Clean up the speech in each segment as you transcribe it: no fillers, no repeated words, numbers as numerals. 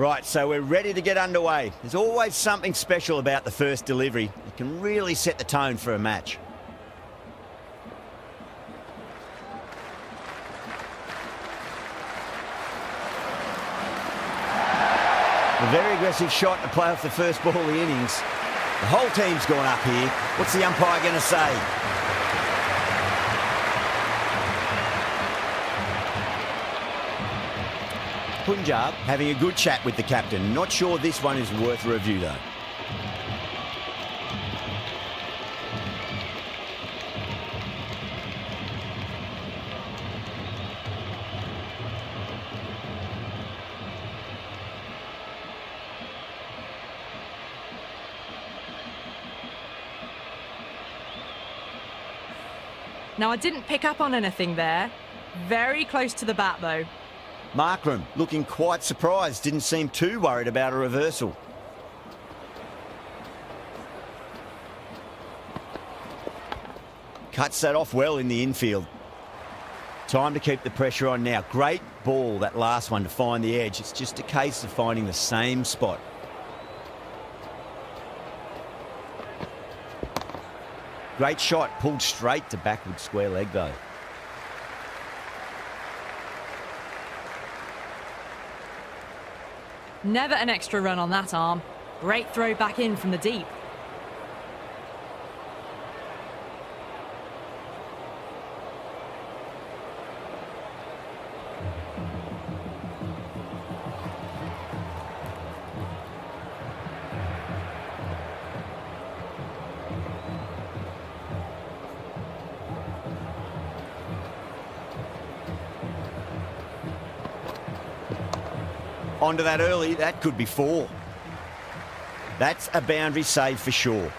Right, so we're ready to get underway. There's always something special about the first delivery. It can really set the tone for a match. A very aggressive shot to play off the first ball of the innings. The whole team's gone up here. What's the umpire going to say? Punjab having a good chat with the captain. Not sure this one is worth a review though. Now, I didn't pick up on anything there. Very close to the bat, though. Markram looking quite surprised. Didn't seem too worried about a reversal. Cuts that off well in the infield. Time to keep the pressure on now. Great ball, that last one, to find the edge. It's just a case of finding the same spot. Great shot, pulled straight to backward square leg though. Never an extra run on that arm. Great throw back in from the deep. Onto that early, that could be 4. That's a boundary save for sure.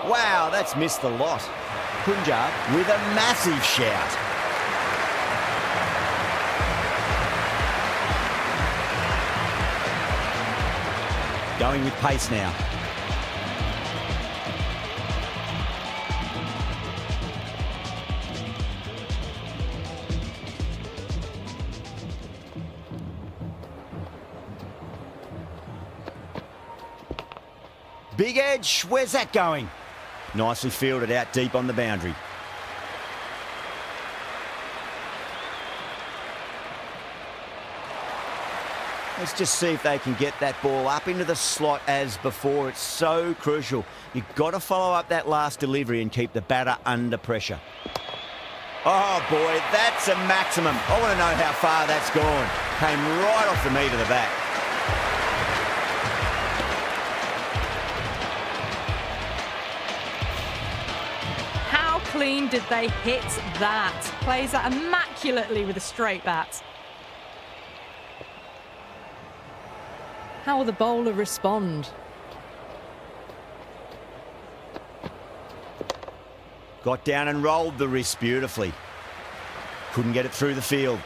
Wow, that's missed the lot. Punjab with a massive shout. Going with pace now. Big edge, where's that going? Nicely fielded out deep on the boundary. Let's just see if they can get that ball up into the slot as before. It's so crucial. You've got to follow up that last delivery and keep the batter under pressure. Oh boy, that's a maximum. I want to know how far that's gone. Came right off the meat of the bat. Clean did they hit that? Plays that immaculately with a straight bat. How will the bowler respond? Got down and rolled the wrist beautifully. Couldn't get it through the field.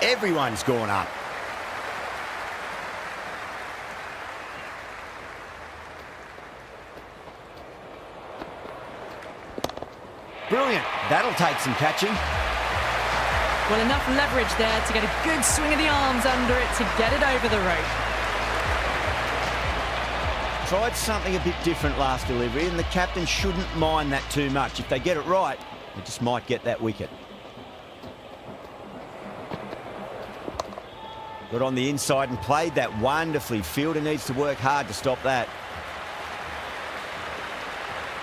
Everyone's gone up. Brilliant. That'll take some catching. Well, enough leverage there to get a good swing of the arms under it to get it over the rope. Tried something a bit different last delivery, and the captain shouldn't mind that too much. If they get it right, It just might get that wicket. Got on the inside and played that wonderfully. Fielder needs to work hard to stop that.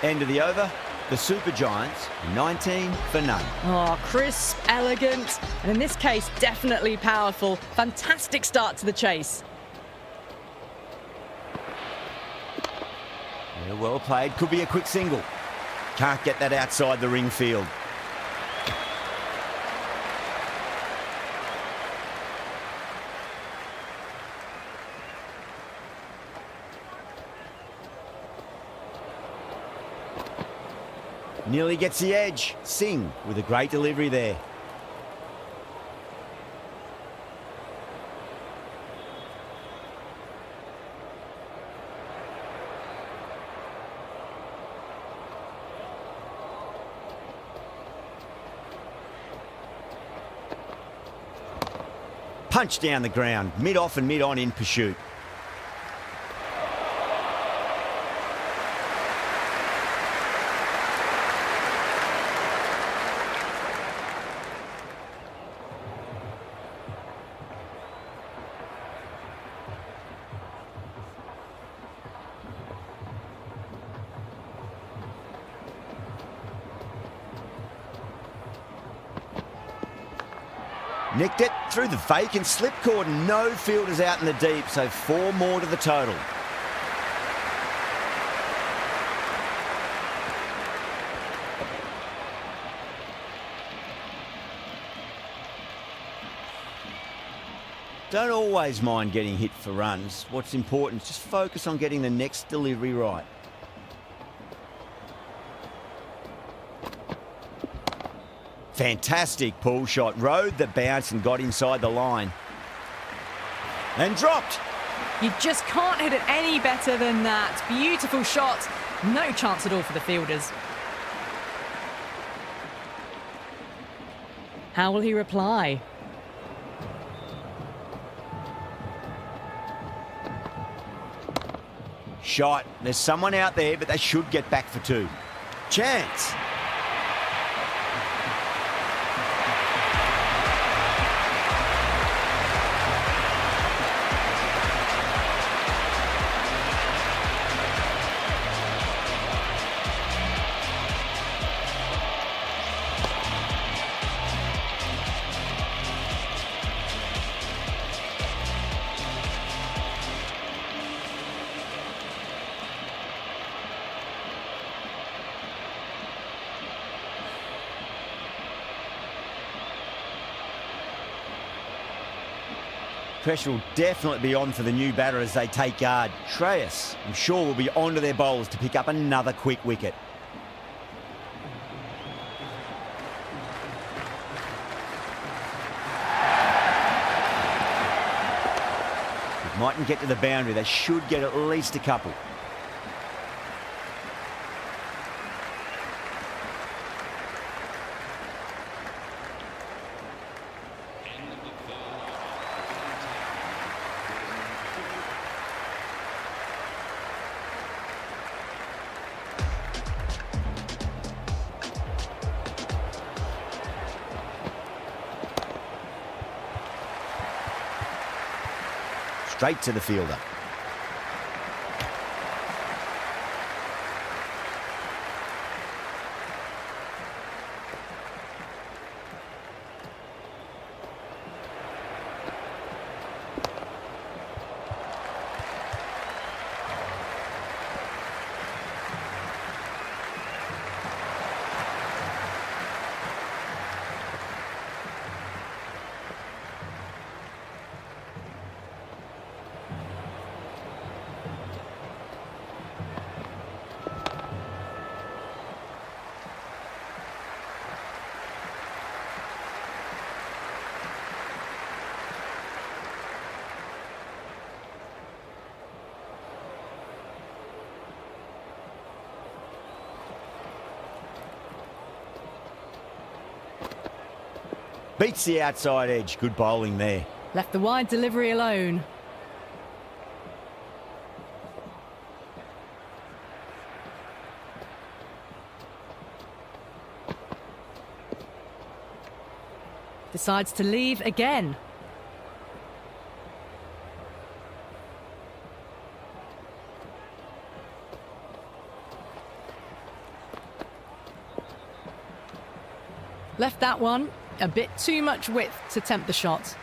End of the over. The Super Giants, 19 for none. Oh, crisp, elegant, and in this case, definitely powerful. Fantastic start to the chase. Yeah, well played. Could be a quick single. Can't get that outside the ring field. Nearly gets the edge. Singh with a great delivery there. Punch down the ground, mid-off and mid-on in pursuit. Nicked it through the vacant slip cordon. No fielders out in the deep, so 4 more to the total. Don't always mind getting hit for runs. What's important is just focus on getting the next delivery right. Fantastic pull shot. Rode the bounce and got inside the line. And dropped. You just can't hit it any better than that. Beautiful shot. No chance at all for the fielders. How will he reply? Shot. There's someone out there, but they should get back for 2. Chance. Pressure will definitely be on for the new batter as they take guard. Shreyas, I'm sure, will be onto their bowlers to pick up another quick wicket. It mightn't get to the boundary. They should get at least a couple. Straight to the fielder. Beats the outside edge. Good bowling there. Left the wide delivery alone. Decides to leave again. Left that one a bit too much width to tempt the shot.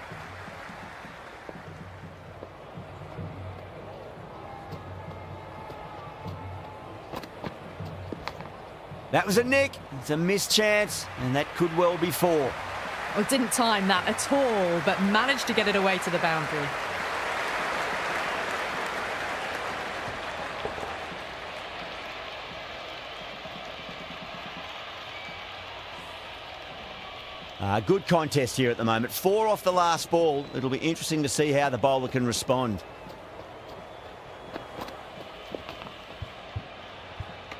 That was a nick. It's a missed chance, and that could well be four. Well, didn't time that at all, but managed to get it away to the boundary. Good contest here at the moment. 4 off the last ball. It'll be interesting to see how the bowler can respond.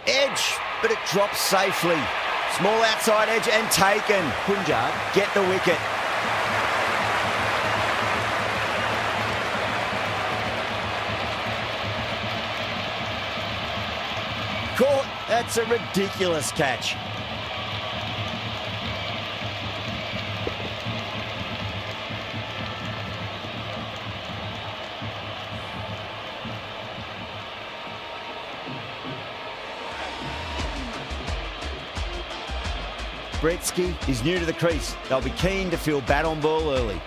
Edge, but it drops safely. Small outside edge and taken. Punjab get the wicket. Caught. That's a ridiculous catch. Bretsky is new to the crease. They'll be keen to feel bat on ball early.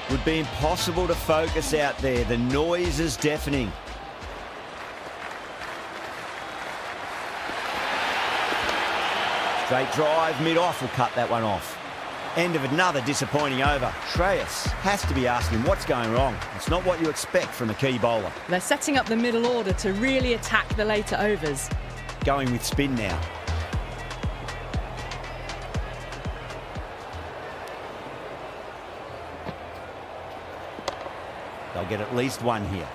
Would be impossible to focus out there. The noise is deafening. Straight drive, mid-off will cut that one off. End of another disappointing over. Shreyas has to be asking what's going wrong. It's not what you expect from a key bowler. They're setting up the middle order to really attack the later overs. Going with spin now. They'll get at least one here.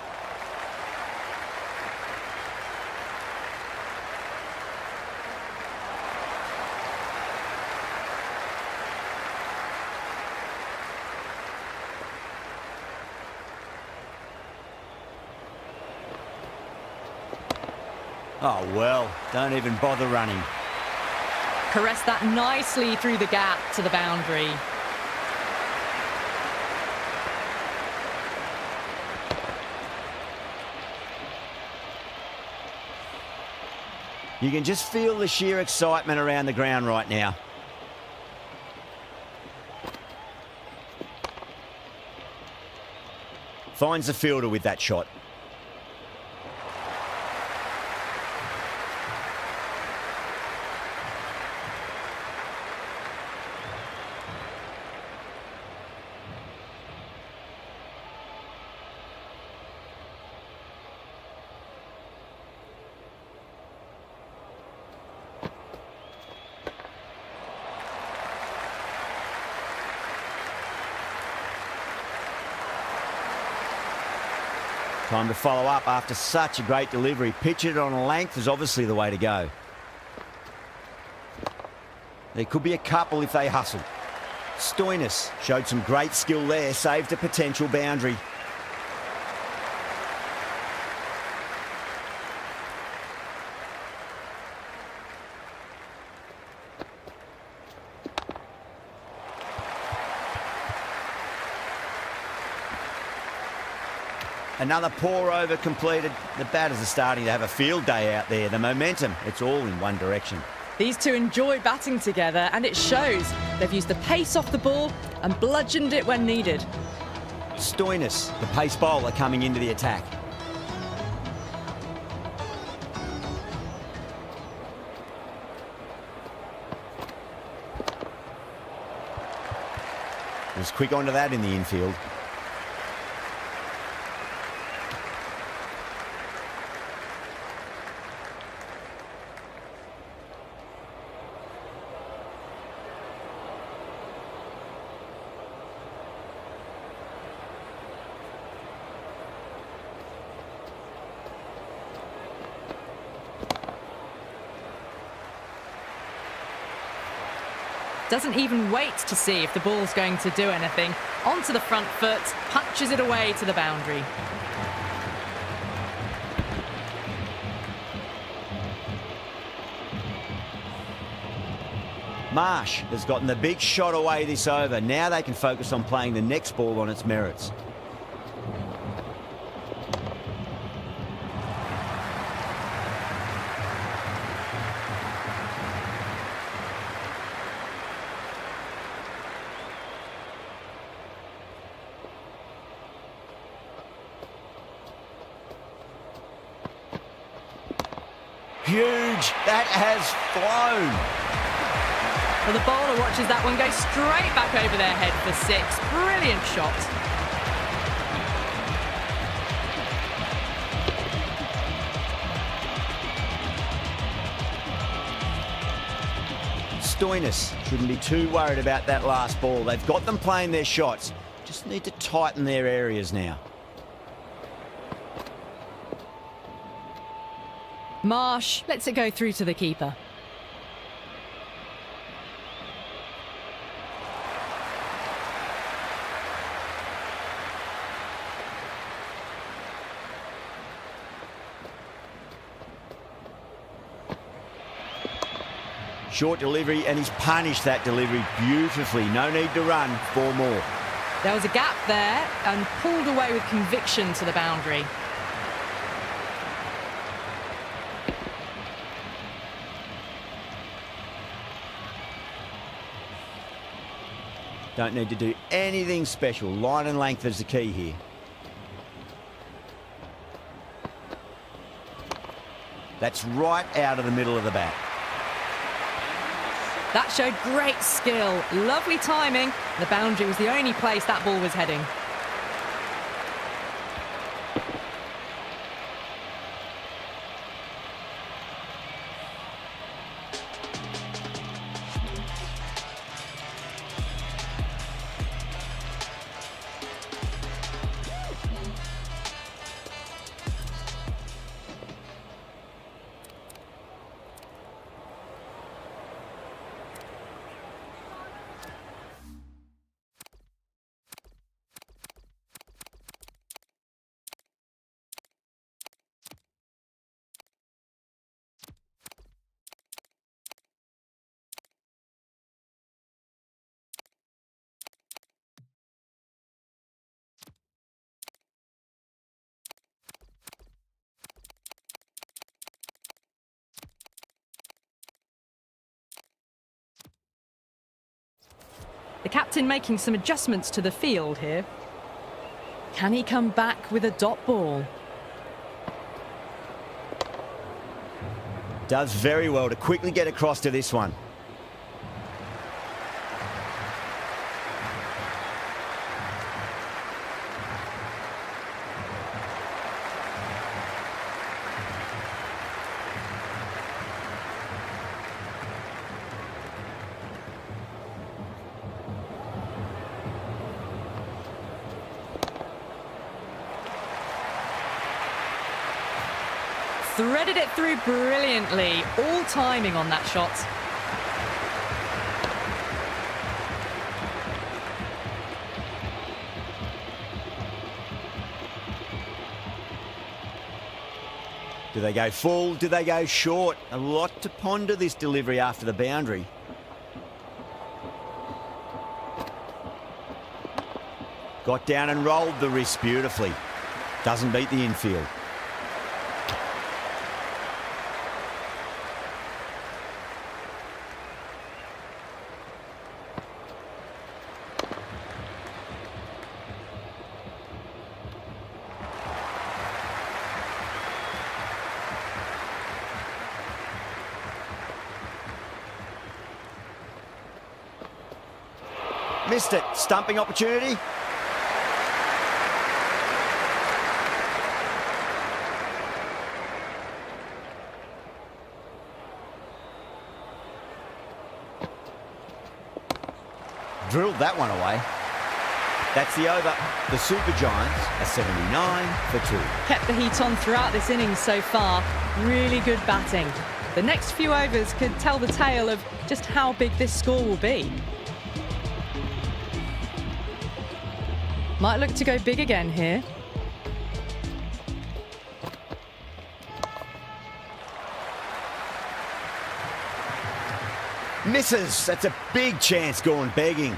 Oh, well, don't even bother running. Caressed that nicely through the gap to the boundary. You can just feel the sheer excitement around the ground right now. Finds the fielder with that shot. Time to follow up after such a great delivery. Pitch it on a length is obviously the way to go. There could be a couple if they hustle. Stoinis showed some great skill there, saved a potential boundary. Another poor over completed. The batters are starting to have a field day out there. The momentum, it's all in one direction. These two enjoy batting together, and it shows. They've used the pace off the ball and bludgeoned it when needed. Stoinis, the pace bowler, coming into the attack. Was quick onto that in the infield. Doesn't even wait to see if the ball's going to do anything. Onto the front foot, punches it away to the boundary. Marsh has gotten the big shot away this over. Now they can focus on playing the next ball on its merits. Huge. That has flown. Well, the bowler watches that one go straight back over their head for 6. Brilliant shot. Stoinis shouldn't be too worried about that last ball. They've got them playing their shots. Just need to tighten their areas now. Marsh lets it go through to the keeper. Short delivery, and he's punished that delivery beautifully. No need to run, 4 more. There was a gap there and pulled away with conviction to the boundary. Don't need to do anything special. Line and length is the key here. That's right out of the middle of the bat. That showed great skill, lovely timing. The boundary was the only place that ball was heading. The captain making some adjustments to the field here. Can he come back with a dot ball? Does very well to quickly get across to this one. Threaded it through brilliantly, all timing on that shot. Do they go full? Do they go short? A lot to ponder this delivery after the boundary. Got down and rolled the wrist beautifully. Doesn't beat the infield. Missed it. Stumping opportunity. Drilled that one away. That's the over. The Super Giants are 79 for 2. Kept the heat on throughout this innings so far. Really good batting. The next few overs could tell the tale of just how big this score will be. Might look to go big again here. Misses. That's a big chance gone begging.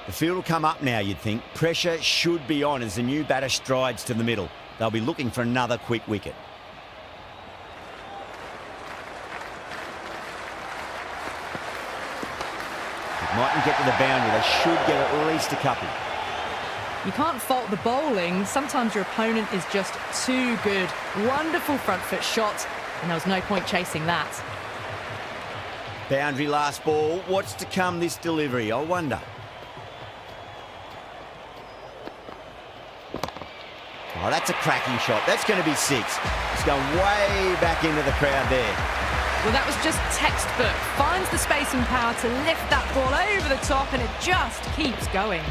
The field will come up now, you'd think. Pressure should be on as the new batter strides to the middle. They'll be looking for another quick wicket. It mightn't get to the boundary. They should get at least a couple. You can't fault the bowling. Sometimes your opponent is just too good. Wonderful front foot shot, and there was no point chasing that. Boundary last ball. What's to come this delivery, I wonder. Oh, that's a cracking shot. That's going to be 6. It's going way back into the crowd there. Well, that was just textbook. Finds the space and power to lift that ball over the top, and it just keeps going.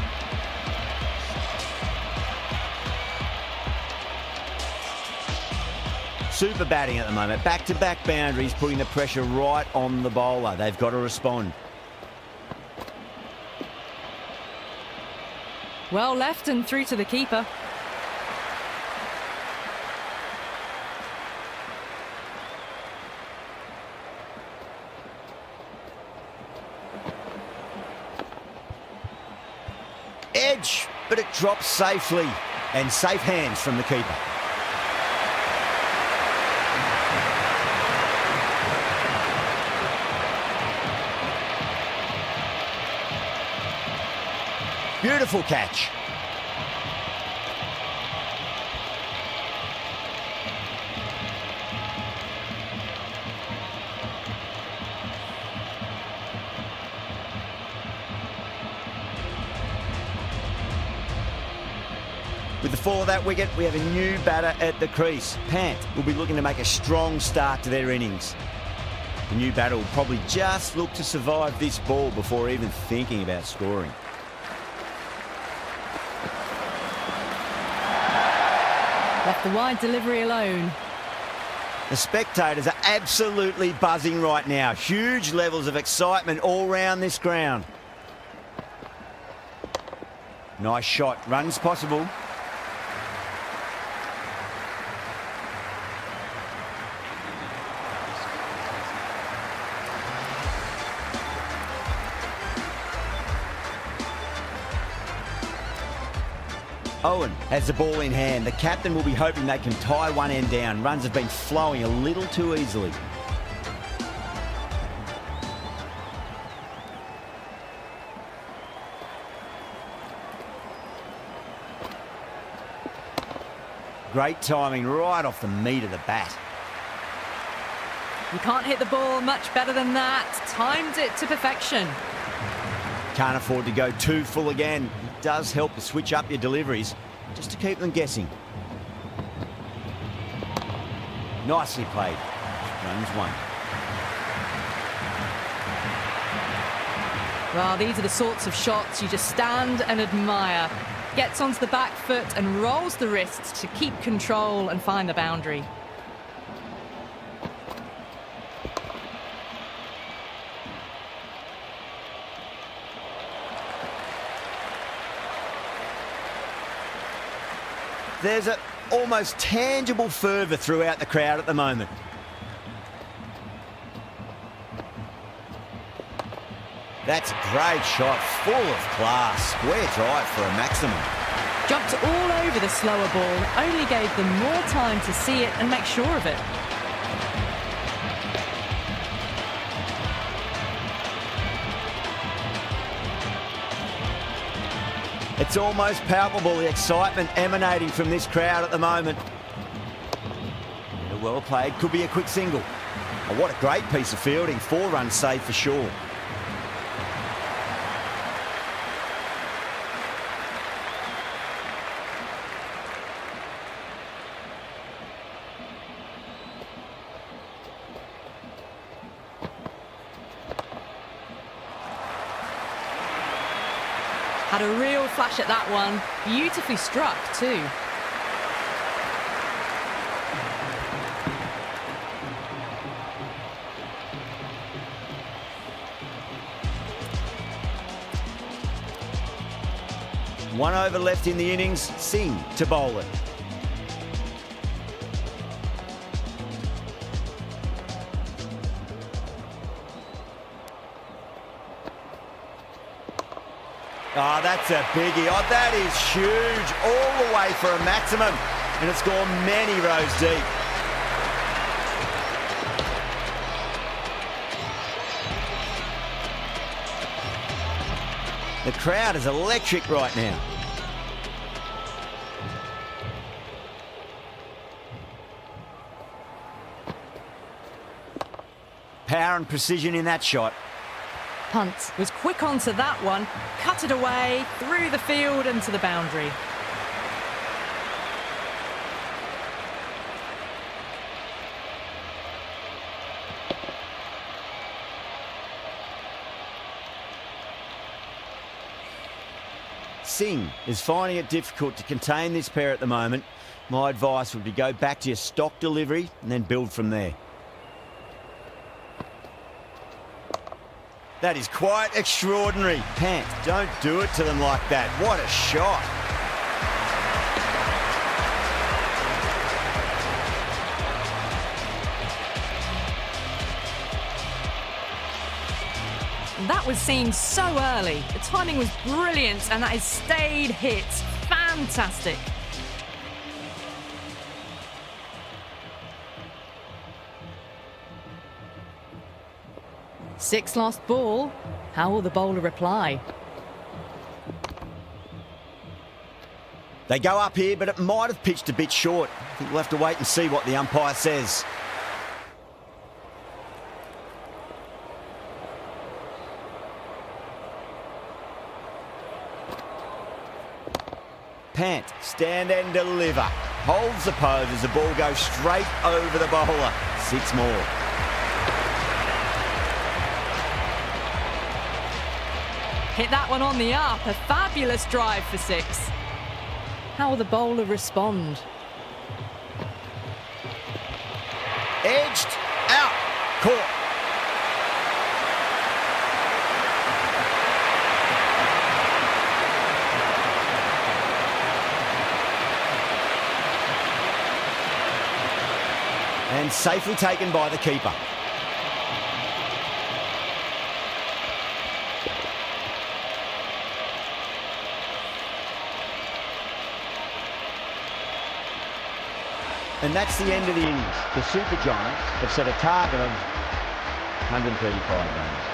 Super batting at the moment. Back-to-back boundaries, putting the pressure right on the bowler. They've got to respond. Well left and through to the keeper. Edge, but it drops safely. And safe hands from the keeper. Beautiful catch. With the fall of that wicket, we have a new batter at the crease. Pant will be looking to make a strong start to their innings. The new batter will probably just look to survive this ball before even thinking about scoring. Left the wide delivery alone. The spectators are absolutely buzzing right now. Huge levels of excitement all round this ground. Nice shot. Runs possible. Owen has the ball in hand. The captain will be hoping they can tie one end down. Runs have been flowing a little too easily. Great timing right off the meat of the bat. You can't hit the ball much better than that. Timed it to perfection. Can't afford to go too full again. It does help to switch up your deliveries just to keep them guessing. Nicely played. Runs 1. Well, these are the sorts of shots you just stand and admire. Gets onto the back foot and rolls the wrists to keep control and find the boundary. There's an almost tangible fervour throughout the crowd at the moment. That's a great shot, full of class. Square drive for a maximum. Jumped all over the slower ball, only gave them more time to see it and make sure of it. It's almost palpable, the excitement emanating from this crowd at the moment. Well played, could be a quick single. Oh, what a great piece of fielding, 4 runs saved for sure. Had a real flash at that one. Beautifully struck too. One over left in the innings. Singh to bowl it. Oh, that's a biggie. Oh, that is huge. All the way for a maximum. And it's gone many rows deep. The crowd is electric right now. Power and precision in that shot. Punt was quick onto that one, cut it away, through the field and to the boundary. Singh is finding it difficult to contain this pair at the moment. My advice would be go back to your stock delivery and then build from there. That is quite extraordinary. Pant, don't do it to them like that. What a shot. That was seen so early. The timing was brilliant and that has stayed hit. Fantastic. Six lost ball. How will the bowler reply? They go up here, but it might have pitched a bit short. I think we'll have to wait and see what the umpire says. Pant, stand and deliver. Holds the pose as the ball goes straight over the bowler. 6 more. Hit that one on the up. A fabulous drive for 6. How will the bowler respond? Edged, out, caught. And safely taken by the keeper. And that's the end of the innings. The Super Giants have set a target of 135 runs.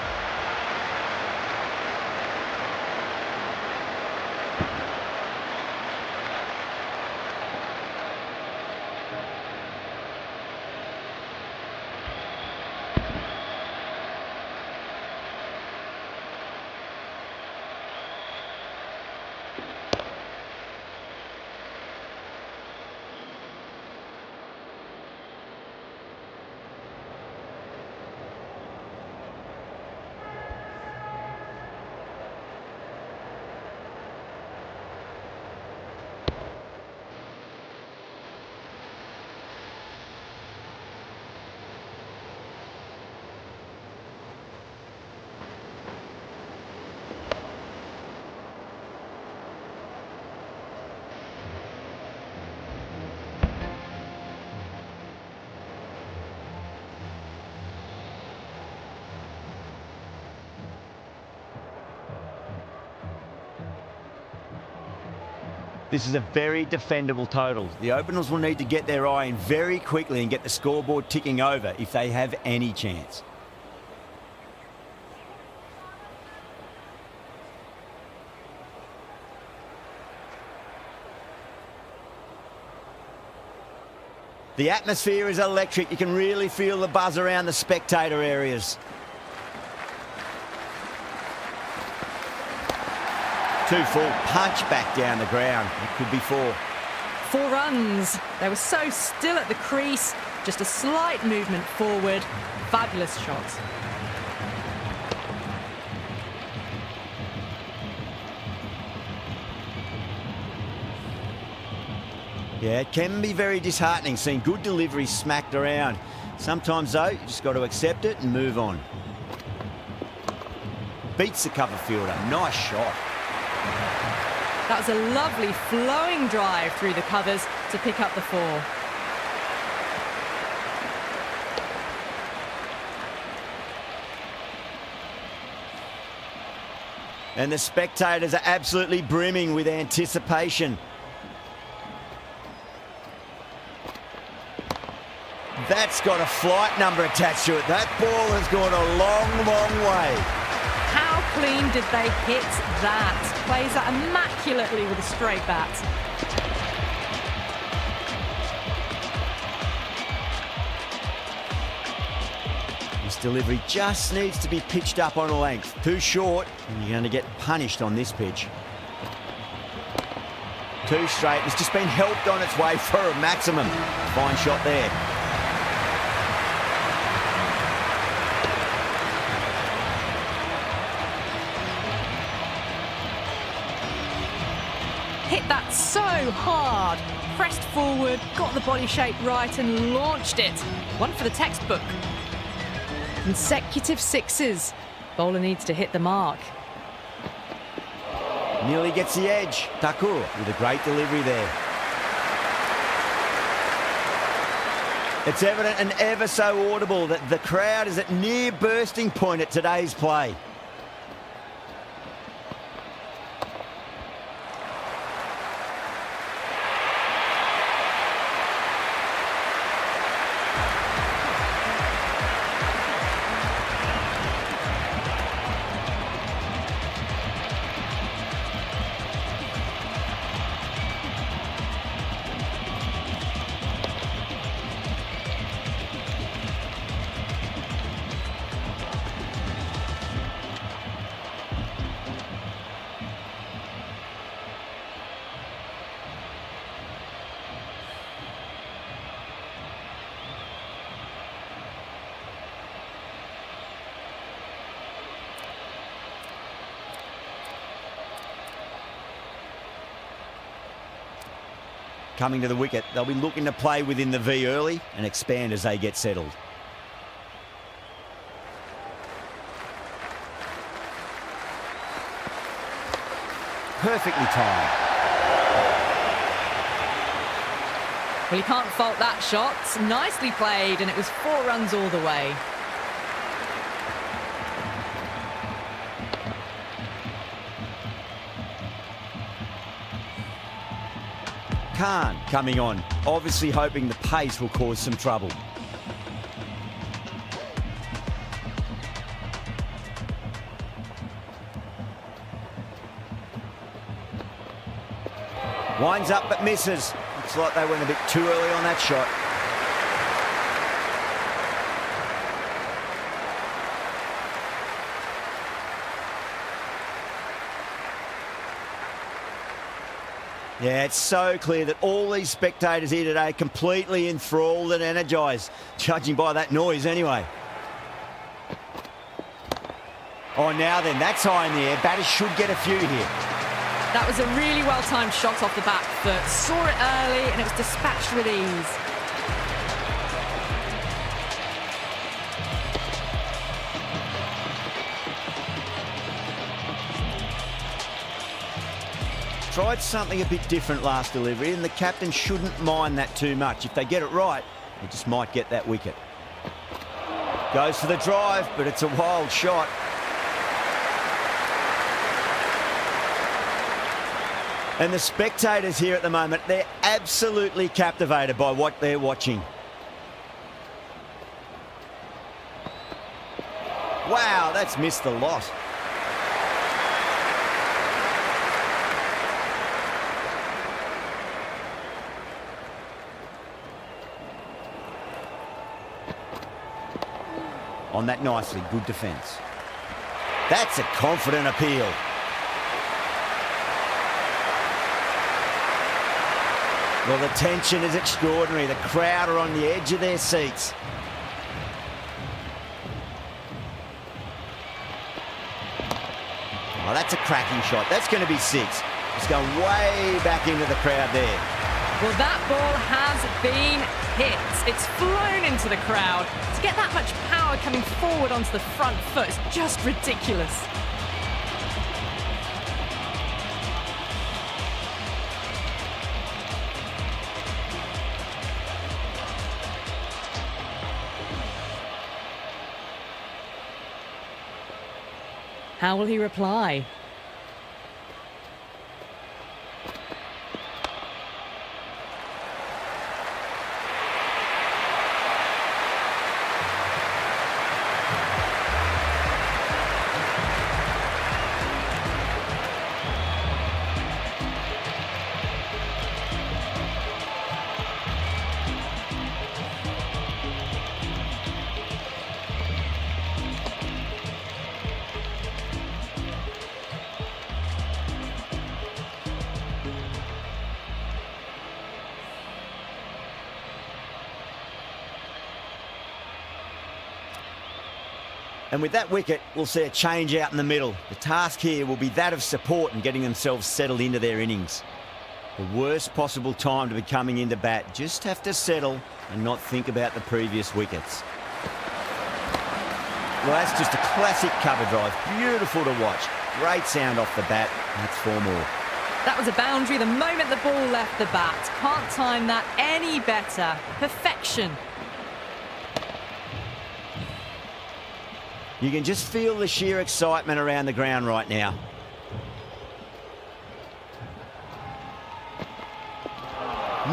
This is a very defendable total. The openers will need to get their eye in very quickly and get the scoreboard ticking over if they have any chance. The atmosphere is electric. You can really feel the buzz around the spectator areas. Two full punch back down the ground. It could be 4. 4 runs. They were so still at the crease. Just a slight movement forward. Fabulous shot. Yeah, it can be very disheartening seeing good delivery smacked around. Sometimes, though, you just got to accept it and move on. Beats the cover fielder. Nice shot. That was a lovely flowing drive through the covers to pick up the 4. And the spectators are absolutely brimming with anticipation. That's got a flight number attached to it. That ball has gone a long, long way. How clean did they hit that? Plays that immaculately with a straight bat. This delivery just needs to be pitched up on a length. Too short, and you're going to get punished on this pitch. Too straight. It's just been helped on its way for a maximum. Fine shot there. Hit that so hard. Pressed forward, got the body shape right and launched it. One for the textbook. Consecutive 6s. Bowler needs to hit the mark. Nearly gets the edge. Thakur with a great delivery there. It's evident and ever so audible that the crowd is at near bursting point at today's play. Coming to the wicket, they'll be looking to play within the V early and expand as they get settled. Perfectly timed. Well, you can't fault that shot. Nicely played, and it was 4 runs all the way. Khan coming on, obviously hoping the pace will cause some trouble. Winds up but misses. Looks like they went a bit too early on that shot. Yeah, it's so clear that all these spectators here today completely enthralled and energised, judging by that noise anyway. Oh, now then, that's high in the air. Batters should get a few here. That was a really well-timed shot off the back foot. Saw it early and it was dispatched with ease. Tried something a bit different last delivery, and the captain shouldn't mind that too much. If they get it right, they just might get that wicket. Goes for the drive, but it's a wild shot. And the spectators here at the moment, they're absolutely captivated by what they're watching. Wow, that's missed the lot. on that nicely. Good defence. That's a confident appeal. Well, the tension is extraordinary. The crowd are on the edge of their seats. Oh, that's a cracking shot. That's going to be 6. It's going way back into the crowd there. Well, that ball has been hit. It's flown into the crowd. To get that much power coming forward onto the front foot is just ridiculous. How will he reply? And with that wicket, we'll see a change out in the middle. The task here will be that of support and getting themselves settled into their innings. The worst possible time to be coming into bat. Just have to settle and not think about the previous wickets. Well, that's just a classic cover drive. Beautiful to watch. Great sound off the bat. That's 4 more. That was a boundary the moment the ball left the bat. Can't time that any better. Perfection. You can just feel the sheer excitement around the ground right now.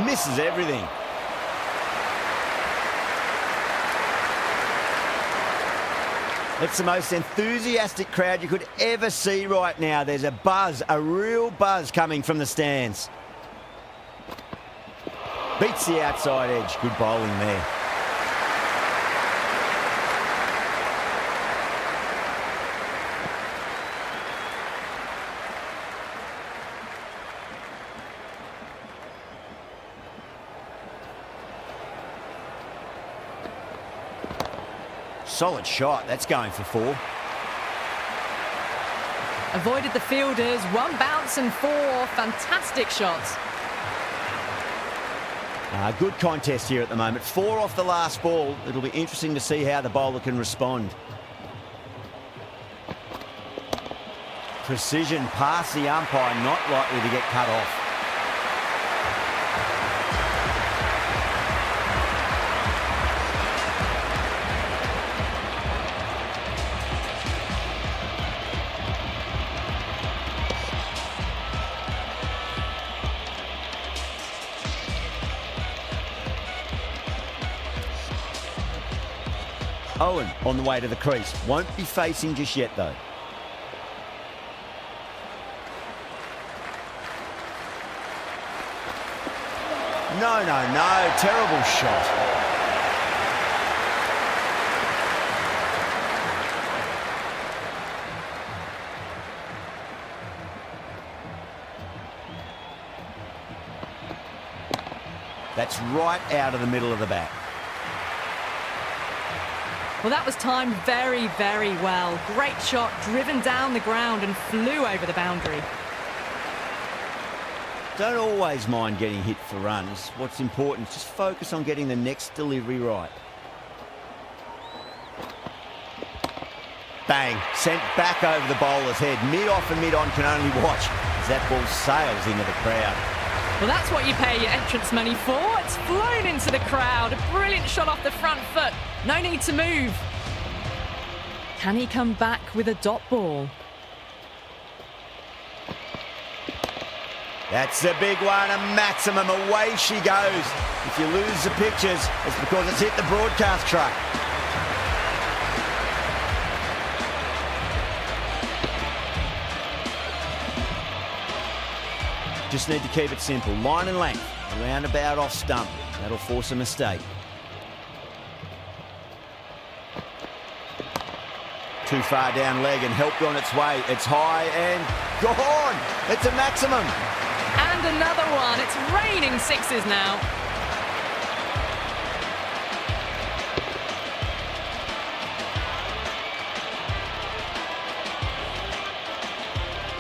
Misses everything. It's the most enthusiastic crowd you could ever see right now. There's a buzz, a real buzz coming from the stands. Beats the outside edge. Good bowling there. Solid shot. That's going for 4. Avoided the fielders. 1 bounce and 4. Fantastic shots. Good contest here at the moment. 4 off the last ball. It'll be interesting to see how the bowler can respond. Precision past the umpire. Not likely to get cut off. Owen on the way to the crease. Won't be facing just yet, though. No. Terrible shot. That's right out of the middle of the bat. Well, that was timed very, very well. Great shot, driven down the ground and flew over the boundary. Don't always mind getting hit for runs. What's important is just focus on getting the next delivery right. Bang, sent back over the bowler's head. Mid-off and mid-on can only watch as that ball sails into the crowd. Well, that's what you pay your entrance money for. It's flown into the crowd. A brilliant shot off the front foot. No need to move. Can he come back with a dot ball? That's a big one, a maximum. Away she goes. If you lose the pictures, it's because it's hit the broadcast truck. Just need to keep it simple. Line and length, roundabout off stump. That'll force a mistake. Too far down leg and helped on its way. It's high and gone. It's a maximum. And another one. It's raining sixes now.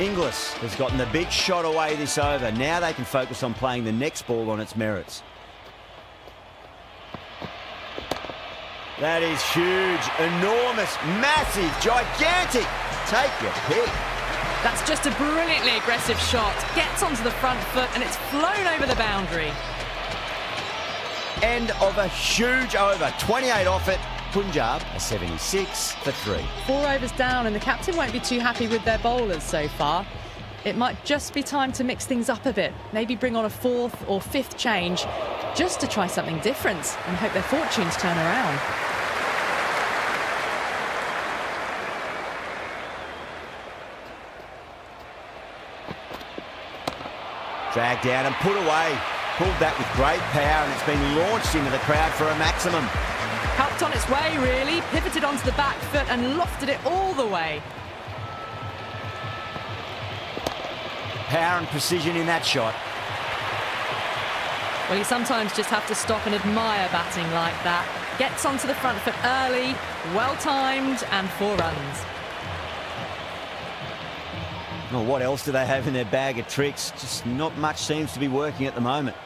Inglis has gotten the big shot away this over. Now they can focus on playing the next ball on its merits. That is huge, enormous, massive, gigantic. Take your pick. That's just a brilliantly aggressive shot. Gets onto the front foot and it's flown over the boundary. End of a huge over. 28 off it. Punjab a 76 for 3. 4 overs down and the captain won't be too happy with their bowlers so far. It might just be time to mix things up a bit. Maybe bring on a 4th or 5th change just to try something different and hope their fortunes turn around. Dragged down and put away. Pulled that with great power and it's been launched into the crowd for a maximum. Helped on its way, really. Pivoted onto the back foot and lofted it all the way. Power and precision in that shot. Well, you sometimes just have to stop and admire batting like that. Gets onto the front foot early, well-timed, and 4 runs. Well, what else do they have in their bag of tricks? Just not much seems to be working at the moment.